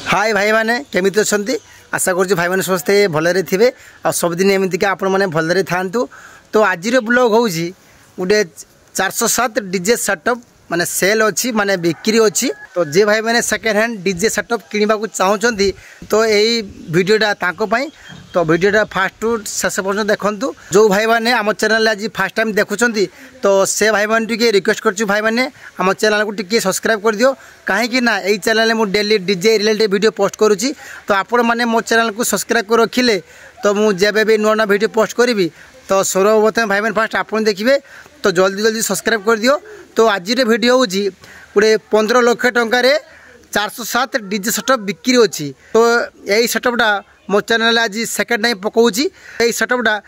हाय भाई मैंने केमिति अच्छी आशा करुँ भाई मैंने समस्ते भलरे थे आ सबदिन एमतीका आपण मैंने भलरे था। तो आज ब्लॉग हूँ गोटे 407 डीजे सेटअप माने सेल अच्छी माने बिक्री अच्छी। तो जे भाई मैंने सेकेंड हैंड डीजे सेटअप किणवा को चाहूँगी तो यही वीडियोटा तांकों तो वीडियोटा फास्ट टू शेष पर्यटन देखूँ। जो भाई मैंने आम चैनल आज फास्ट टाइम देखुं तो से भाई मैंने टी रिक्वेस्ट कर भाई मैंने आम चैनल को टी सब्सक्राइब कर दियो कहीं ना यही चैनल में daily DJ related video post करुँची। तो आपण मैंने मो चैनल को सब्सक्राइब कर रखिले तो मुझे भी नुआ नुआ वीडियो पोस्ट करी तो सर्वप्रथम भाई मैंने फास्ट आप देखिए तो जल्दी जल्दी सब्सक्राइब कर दियो। तो आज वीडियो हूँ गोटे 15 लाख टंकार 407 डीजे सेटअप बिक्री अच्छी। तो यही सेटअपटा मो चैनल आज सेकेंड टाइम पकाऊँगी। यही सेटअपटा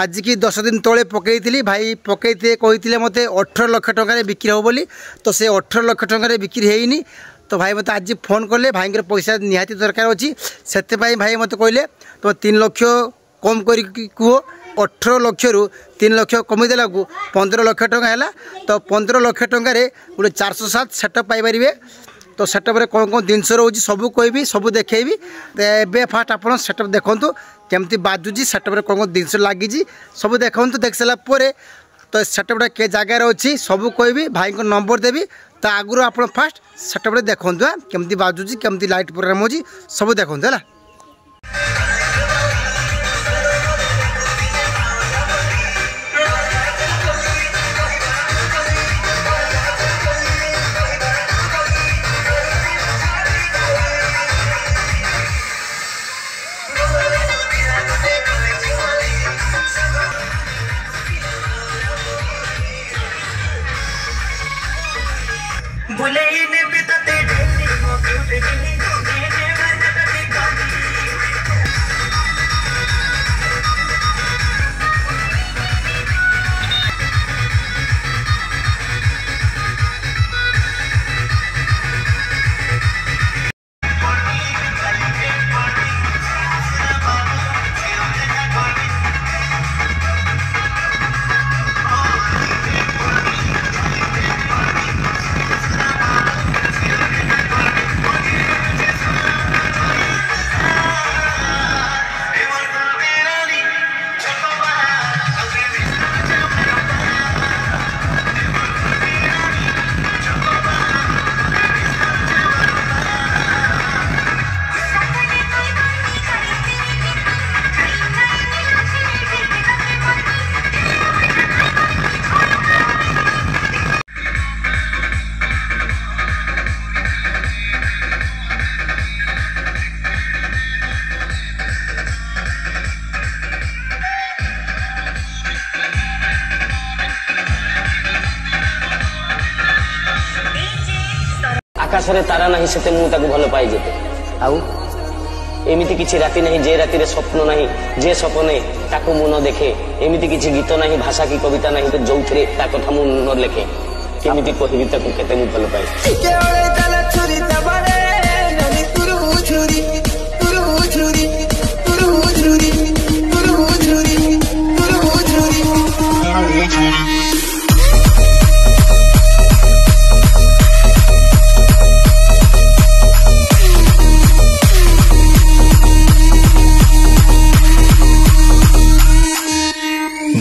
आज की 10 दिन तले पकई भाई पकई कहते मत 18 लाख टंकार बिक्री हो बोली। तो से 18 लाख टंकार बिक्री होनी। तो भाई मत आज फोन कले भाई पैसा निहाती दरकार अच्छी से भाई मत कहले तुम 3 लाख कम कर कह 18 लाख रु 3 लाख कमीदेला को 15 लाख टंका है। तो 15 लाख टंकार गोटे 407 सेटअप पाइपर। तो सेटअप कौन कौन जिनस रोज सब कहि सब देखी। तो ए फास्ट आप सेटअप देखूँ केमती बाजुची सेटअप कौन कौन जिनस लगी सब देखूँ। देख सारापर तो सेटअपटा के जगार अच्छी सब कहि भाई को नंबर देवी। तो आगु आप फास्ट सेटअप देखूँ केमती बाजुची केमती लाइट प्रोग्राम हो सब देखूँ है। आकाशरे तारा नहीं से मुझे भल पाई जेते आउ एमिति किछि राति नहीं जे राति रे स्वप्न नहीं जे सपने ताको मु न देखे एमिति किछि गीत नहीं भाषा की कविता नहीं तो जोउथरे ता कथा मु न लेखे केमिति कहिबि ताको केते मु भल पाई के ओळे तल छुरी तबरे ननी तुरु छुरी तुरु छुरी तुरु छुरी तुरु छुरी तुरु छुरी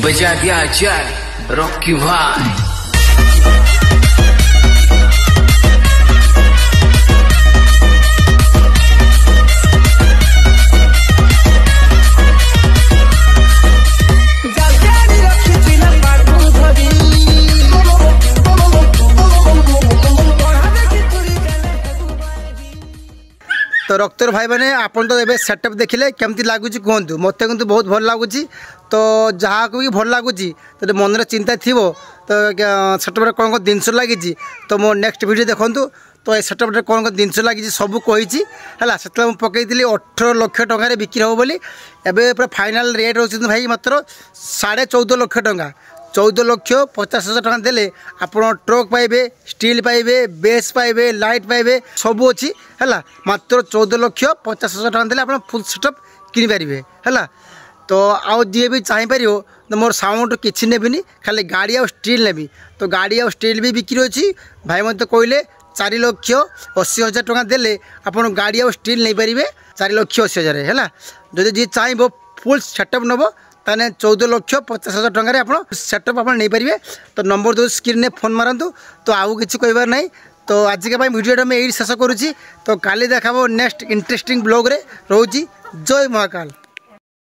बजा दिया जाए रॉकी भाई। तो रक्तर भाई मैंने आपन तो ये सेटअप देखिले केमती लगुच कहतु मत किंतु बहुत भल लगुच। तो जहाँ को भी भल लगुच तो मन चिंता थी तो सेटअप कौन कौन जिनस लगी तो मो नेक्स्ट वीडियो देखूँ। तो ये सेटअप कौन कौन जिनस लगी सब कही है से पकई 18 लाख टंकार बिक्री हो बोली। एवं पूरा फाइनाल रेट रोच भाई मात्र 14.5 लाख टंका 14,50,000 टका देले आपण ट्रक पाइबे स्टील पाइबे बेस पाइबे लाइट पाइबे सब अच्छी है मात्र 14,50,000 टका देले आपण फुल सेटअप किनि पारिबे है। तो आउ जी भी चाहिए तो मोर साउंड किसी नेबिनी खाली गाड़ी आ स्टील नेबी। तो गाड़ी आ स्टील भी बिक्री अच्छी भाई मत कहले 4,80,000 टଙ୍କା देले आपण गाड़ी आ स्टील नहीं पारे 4,80,000 है। जदि जी चाहब फुल सेटअप नब ताने 14,50,000 टकर आप सेटअप आप नहीं पारे। तो नंबर दो स्क्रीन में फोन मारतु। तो आउ कि कहबार नहीं। तो आज के वीडियो मैं यही शेष करुँची। तो काली देखा नेक्स्ट इंटरेस्टिंग ब्लॉग रे रोची। जय महाकाल।